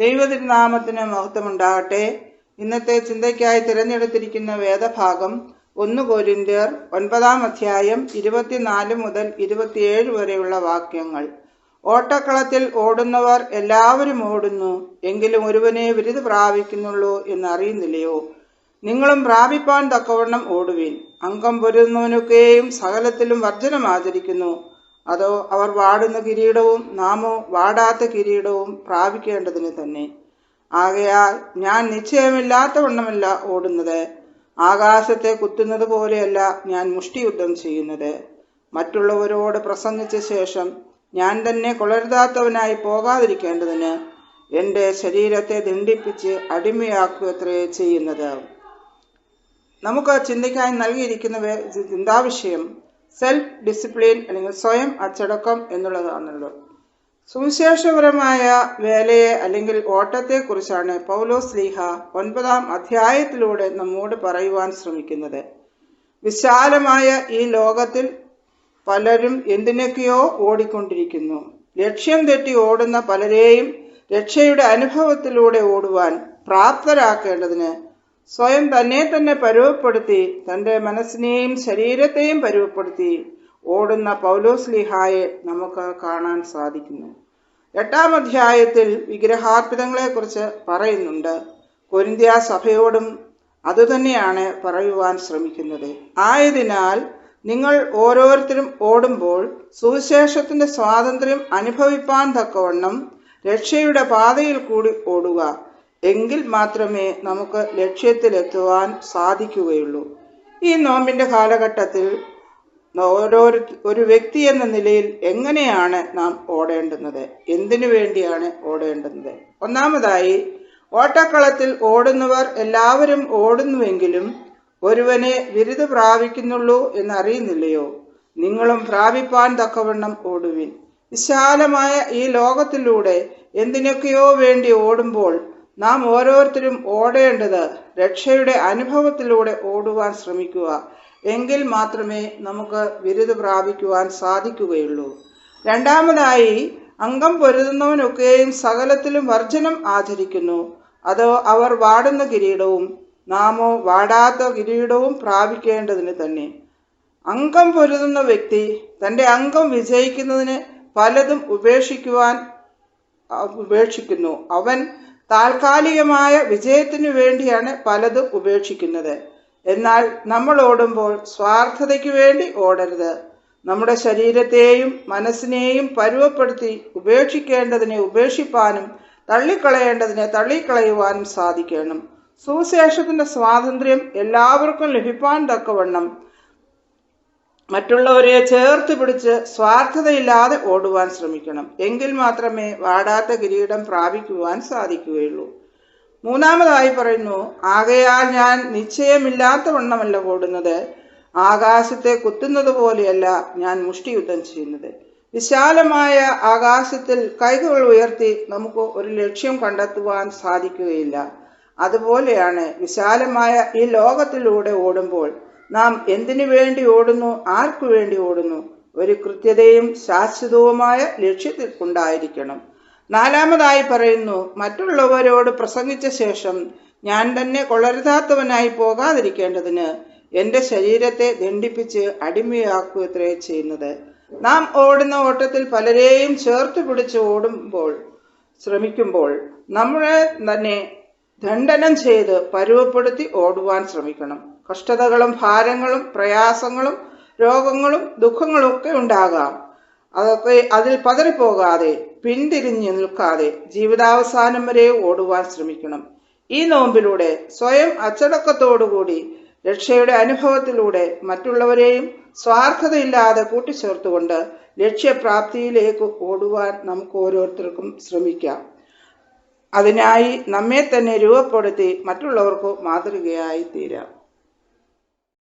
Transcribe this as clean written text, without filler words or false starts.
ദൈവതിരുനാമത്തിന് മഹത്വമുണ്ടാകട്ടെ. ഇന്നത്തെ ചിന്തയ്ക്കായി തിരഞ്ഞെടുത്തിരിക്കുന്ന വേദഭാഗം 1 കൊരിന്ത്യർ 9 അധ്യായം 24 മുതൽ 27 വരെയുള്ള വാക്യങ്ങൾ. ഓട്ടക്കളത്തിൽ ഓടുന്നവർ എല്ലാവരും ഓടുന്നു, എങ്കിലും ഒരുവനെ വിരുത് പ്രാപിക്കുന്നുള്ളൂ എന്ന് അറിയുന്നില്ലയോ? നിങ്ങളും പ്രാപിപ്പാൻ തക്കവണ്ണം ഓടുവിൻ. അംഗം പൊരുതുന്നവനൊക്കെയും സകലത്തിലും വർജനം ആചരിക്കുന്നു. അതോ അവർ വാടുന്ന കിരീടവും നാമോ വാടാത്ത കിരീടവും പ്രാപിക്കേണ്ടതിന് തന്നെ. ആകയാൽ ഞാൻ നിശ്ചയമില്ലാത്തവണ്ണമല്ല ഓടുന്നത്, ആകാശത്തെ കുത്തുന്നത് പോലെയല്ല ഞാൻ മുഷ്ടിയുദ്ധം ചെയ്യുന്നത്. മറ്റുള്ളവരോട് പ്രസംഗിച്ച ശേഷം ഞാൻ തന്നെ കൊളരുതാത്തവനായി പോകാതിരിക്കേണ്ടതിന് എൻ്റെ ശരീരത്തെ ദണ്ഡിപ്പിച്ച് അടിമയാക്കുകയത്രേ ചെയ്യുന്നത്. നമുക്ക് ചിന്തയ്ക്കായി നൽകിയിരിക്കുന്ന ചിന്താവിഷയം സെൽഫ് ഡിസിപ്ലിൻ അല്ലെങ്കിൽ സ്വയം അച്ചടക്കം എന്നുള്ളതാണല്ലോ. സുവിശേഷപരമായ വേലയെ അല്ലെങ്കിൽ ഓട്ടത്തെക്കുറിച്ചാണ് പൗലോസ് ശ്ലീഹ 9 അധ്യായത്തിലൂടെ നമ്മോട് പറയുവാൻ ശ്രമിക്കുന്നത്. വിശാലമായ ഈ ലോകത്തിൽ പലരും എന്തിനൊക്കെയോ ഓടിക്കൊണ്ടിരിക്കുന്നു. ലക്ഷ്യം തെറ്റി ഓടുന്ന പലരെയും രക്ഷയുടെ അനുഭവത്തിലൂടെ ഓടുവാൻ പ്രാപ്തരാക്കേണ്ടതിന് സ്വയം തന്നെ പരുവപ്പെടുത്തി തൻ്റെ മനസ്സിനെയും ശരീരത്തെയും പരുവപ്പെടുത്തി ഓടുന്ന പൗലോസ് ശ്ലീഹായെ നമുക്ക് കാണാൻ സാധിക്കുന്നു. 8 അധ്യായത്തിൽ വിഗ്രഹാർപ്പിതങ്ങളെക്കുറിച്ച് പറയുന്നുണ്ട്. കൊരിന്ത്യ സഭയോടും അതുതന്നെയാണ് പറയുവാൻ ശ്രമിക്കുന്നത്. ആയതിനാൽ നിങ്ങൾ ഓരോരുത്തരും ഓടുമ്പോൾ സുവിശേഷത്തിന്റെ സ്വാതന്ത്ര്യം അനുഭവിപ്പാൻ തക്കവണ്ണം രക്ഷയുടെ പാതയിൽ കൂടി ഓടുക. എങ്കിൽ മാത്രമേ നമുക്ക് ലക്ഷ്യത്തിലെത്തുവാൻ സാധിക്കുകയുള്ളൂ. ഈ നോമ്പിന്റെ കാലഘട്ടത്തിൽ ഒരു വ്യക്തി എന്ന നിലയിൽ എങ്ങനെയാണ് നാം ഓടേണ്ടുന്നത്? എന്തിനു വേണ്ടിയാണ് ഓടേണ്ടുന്നത്? ഒന്നാമതായി, ഓട്ടക്കളത്തിൽ ഓടുന്നവർ എല്ലാവരും ഓടുന്നുവെങ്കിലും ഒരുവനെ വിരുത് പ്രാപിക്കുന്നുള്ളൂ എന്നറിയുന്നില്ലയോ? നിങ്ങളും പ്രാപിപ്പാൻ തക്കവണ്ണം ഓടുവിൻ. വിശാലമായ ഈ ലോകത്തിലൂടെ എന്തിനൊക്കെയോ വേണ്ടി ഓടുമ്പോൾ നാം ഓരോരുത്തരും ഓടേണ്ടത് രക്ഷയുടെ അനുഭവത്തിലൂടെ ഓടുവാൻ ശ്രമിക്കുക. എങ്കിൽ മാത്രമേ നമുക്ക് വിരുത് പ്രാപിക്കുവാൻ സാധിക്കുകയുള്ളൂ. രണ്ടാമതായി, അംഗം പൊരുതുന്നവനൊക്കെയും സകലത്തിലും വർജനം ആചരിക്കുന്നു. അതോ അവർ വാടുന്ന കിരീടവും നാമോ വാടാത്ത കിരീടവും പ്രാപിക്കേണ്ടതിന് തന്നെ. അംഗം പൊരുതുന്ന വ്യക്തി തൻ്റെ അംഗം വിജയിക്കുന്നതിന് പലതും ഉപേക്ഷിക്കുന്നു. അവൻ താൽക്കാലികമായ വിജയത്തിനു വേണ്ടിയാണ് പലതും ഉപേക്ഷിക്കുന്നത്. എന്നാൽ നമ്മൾ ഓടുമ്പോൾ സ്വാർത്ഥതയ്ക്ക് വേണ്ടി ഓടരുത്. നമ്മുടെ ശരീരത്തെയും മനസ്സിനെയും പരുവപ്പെടുത്തി ഉപേക്ഷിക്കേണ്ടതിനെ ഉപേക്ഷിപ്പാനും തള്ളിക്കളയേണ്ടതിനെ തള്ളിക്കളയുവാനും സാധിക്കണം. സുവിശേഷത്തിന്റെ സ്വാതന്ത്ര്യം എല്ലാവർക്കും ലഭിപ്പാൻ തക്കവണ്ണം മറ്റുള്ളവരെ ചേർത്ത് പിടിച്ച് സ്വാർത്ഥതയില്ലാതെ ഓടുവാൻ ശ്രമിക്കണം. എങ്കിൽ മാത്രമേ വാടാത്ത കിരീടം പ്രാപിക്കുവാൻ സാധിക്കുകയുള്ളൂ. മൂന്നാമതായി പറയുന്നു, ആകയാൽ ഞാൻ നിശ്ചയമില്ലാത്തവണ്ണമല്ല ഓടുന്നത്, ആകാശത്തെ കുത്തുന്നത് പോലെയല്ല ഞാൻ മുഷ്ടിയുദ്ധം ചെയ്യുന്നത്. വിശാലമായ ആകാശത്തിൽ കൈകൾ ഉയർത്തി നമുക്ക് ഒരു ലക്ഷ്യം കണ്ടെത്തുവാൻ സാധിക്കുകയില്ല. അതുപോലെയാണ് വിശാലമായ ഈ ലോകത്തിലൂടെ ഓടുമ്പോൾ നാം എന്തിനു വേണ്ടി ഓടുന്നു, ആർക്കു വേണ്ടി ഓടുന്നു? ഒരു കൃത്യതയും ശാശ്വതവുമായ ലക്ഷ്യത്തിൽ ഉണ്ടായിരിക്കണം. നാലാമതായി പറയുന്നു, മറ്റുള്ളവരോട് പ്രസംഗിച്ച ശേഷം ഞാൻ തന്നെ കൊളരുതാത്തവനായി പോകാതിരിക്കേണ്ടതിന് എൻ്റെ ശരീരത്തെ ദണ്ഡിപ്പിച്ച് അടിമയാക്കുകയത്രേ ചെയ്യുന്നത്. നാം ഓടുന്ന ഓട്ടത്തിൽ പലരെയും ചേർത്ത് പിടിച്ച് ശ്രമിക്കുമ്പോൾ നമ്മളെ തന്നെ ദണ്ഡനം ചെയ്ത് പരുവപ്പെടുത്തി ഓടുവാൻ ശ്രമിക്കണം. കഷ്ടതകളും ഭാരങ്ങളും പ്രയാസങ്ങളും രോഗങ്ങളും ദുഃഖങ്ങളും ഒക്കെ ഉണ്ടാകാം. അതൊക്കെ അതിൽ പതറിപ്പോകാതെ പിന്തിരിഞ്ഞു നിൽക്കാതെ ജീവിതാവസാനം വരെ ഓടുവാൻ ശ്രമിക്കണം. ഈ നോമ്പിലൂടെ സ്വയം അച്ചടക്കത്തോടുകൂടി രക്ഷയുടെ അനുഭവത്തിലൂടെ മറ്റുള്ളവരെയും സ്വാർത്ഥതയില്ലാതെ കൂട്ടിച്ചേർത്തുകൊണ്ട് ലക്ഷ്യപ്രാപ്തിയിലേക്ക് ഓടുവാൻ നമുക്ക് ഓരോരുത്തർക്കും ശ്രമിക്കാം. അതിനായി നമ്മെ തന്നെ രൂപപ്പെടുത്തി മറ്റുള്ളവർക്ക് മാതൃകയായി തീരാം.